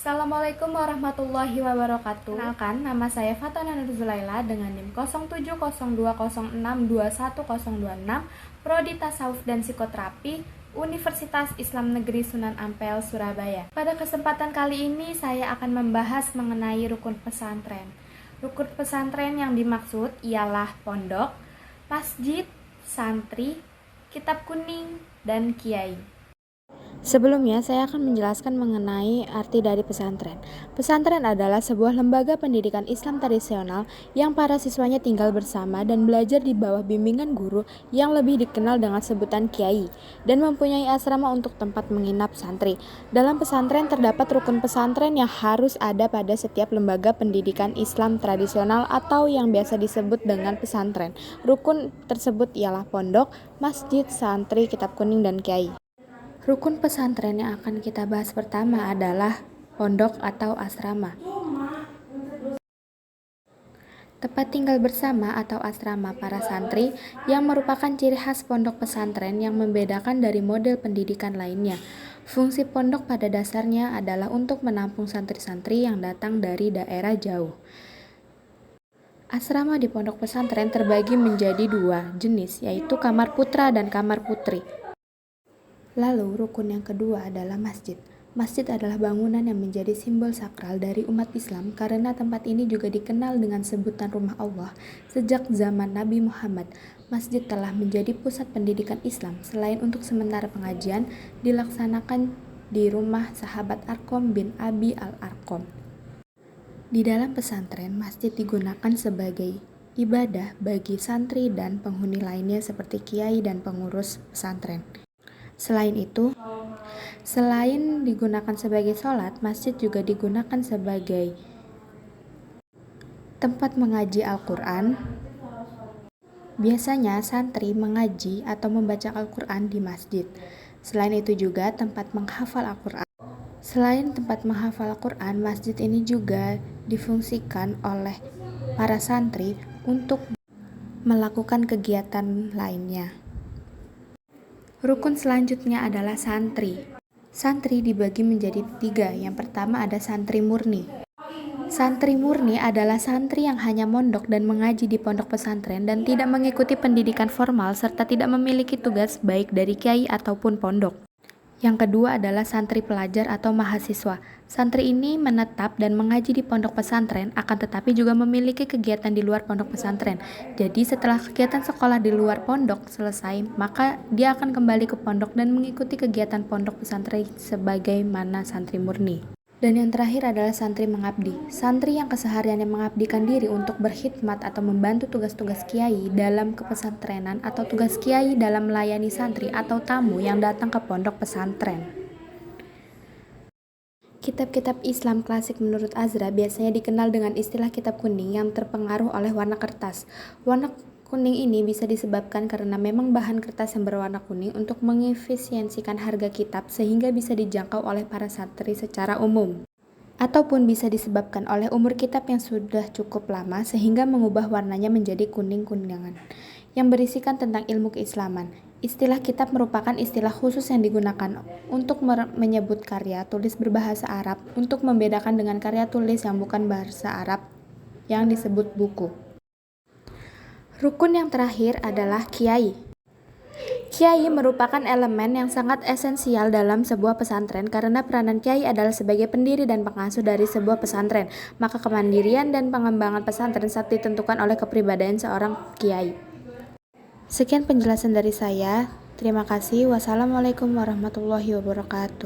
Assalamualaikum warahmatullahi wabarakatuh. Kenalkan, nama saya Fatana Nurzulaila dengan NIM 070206210026, Prodi Tasawuf dan Psikoterapi, Universitas Islam Negeri Sunan Ampel, Surabaya. Pada kesempatan kali ini saya akan membahas mengenai rukun pesantren. Rukun pesantren yang dimaksud ialah pondok, masjid, santri, kitab kuning, dan kiai. Sebelumnya, saya akan menjelaskan mengenai arti dari pesantren. Pesantren adalah sebuah lembaga pendidikan Islam tradisional yang para siswanya tinggal bersama dan belajar di bawah bimbingan guru yang lebih dikenal dengan sebutan kiai, dan mempunyai asrama untuk tempat menginap santri. Dalam pesantren terdapat rukun pesantren yang harus ada pada setiap lembaga pendidikan Islam tradisional atau yang biasa disebut dengan pesantren. Rukun tersebut ialah pondok, masjid, santri, kitab kuning, dan kiai. Rukun pesantren yang akan kita bahas pertama adalah pondok atau asrama. Tempat tinggal bersama atau asrama para santri yang merupakan ciri khas pondok pesantren yang membedakan dari model pendidikan lainnya. Fungsi pondok pada dasarnya adalah untuk menampung santri-santri yang datang dari daerah jauh. Asrama di pondok pesantren terbagi menjadi dua jenis, yaitu kamar putra dan kamar putri. Lalu, rukun yang kedua adalah masjid. Masjid adalah bangunan yang menjadi simbol sakral dari umat Islam karena tempat ini juga dikenal dengan sebutan rumah Allah. Sejak zaman Nabi Muhammad, masjid telah menjadi pusat pendidikan Islam. Selain untuk sementara pengajian, dilaksanakan di rumah sahabat Arqam bin Abi al-Arqam. Di dalam pesantren, masjid digunakan sebagai ibadah bagi santri dan penghuni lainnya seperti kiai dan pengurus pesantren. Selain itu, selain digunakan sebagai sholat, masjid juga digunakan sebagai tempat mengaji Al-Quran. Biasanya santri mengaji atau membaca Al-Quran di masjid. Selain itu juga tempat menghafal Al-Quran. Selain tempat menghafal Al-Quran, masjid ini juga difungsikan oleh para santri untuk melakukan kegiatan lainnya. Rukun selanjutnya adalah santri. Santri dibagi menjadi tiga. Yang pertama ada santri murni. Santri murni adalah santri yang hanya mondok dan mengaji di pondok pesantren dan tidak mengikuti pendidikan formal serta tidak memiliki tugas baik dari kiai ataupun pondok. Yang kedua adalah santri pelajar atau mahasiswa. Santri ini menetap dan mengaji di pondok pesantren, akan tetapi juga memiliki kegiatan di luar pondok pesantren. Jadi setelah kegiatan sekolah di luar pondok selesai, maka dia akan kembali ke pondok dan mengikuti kegiatan pondok pesantren sebagaimana santri murni. Dan yang terakhir adalah santri mengabdi. Santri yang kesehariannya mengabdikan diri untuk berkhidmat atau membantu tugas-tugas kiai dalam kepesantrenan atau tugas kiai dalam melayani santri atau tamu yang datang ke pondok pesantren. Kitab-kitab Islam klasik menurut Azra biasanya dikenal dengan istilah kitab kuning yang terpengaruh oleh warna kertas. Warna kuning ini bisa disebabkan karena memang bahan kertas yang berwarna kuning untuk mengefisiensikan harga kitab sehingga bisa dijangkau oleh para santri secara umum. Ataupun bisa disebabkan oleh umur kitab yang sudah cukup lama sehingga mengubah warnanya menjadi kuning-kuningan yang berisikan tentang ilmu keislaman. Istilah kitab merupakan istilah khusus yang digunakan untuk menyebut karya tulis berbahasa Arab untuk membedakan dengan karya tulis yang bukan bahasa Arab yang disebut buku. Rukun yang terakhir adalah kiai. Kiai merupakan elemen yang sangat esensial dalam sebuah pesantren karena peranan kiai adalah sebagai pendiri dan pengasuh dari sebuah pesantren. Maka kemandirian dan pengembangan pesantren sangat ditentukan oleh kepribadian seorang kiai. Sekian penjelasan dari saya. Terima kasih. Wassalamualaikum warahmatullahi wabarakatuh.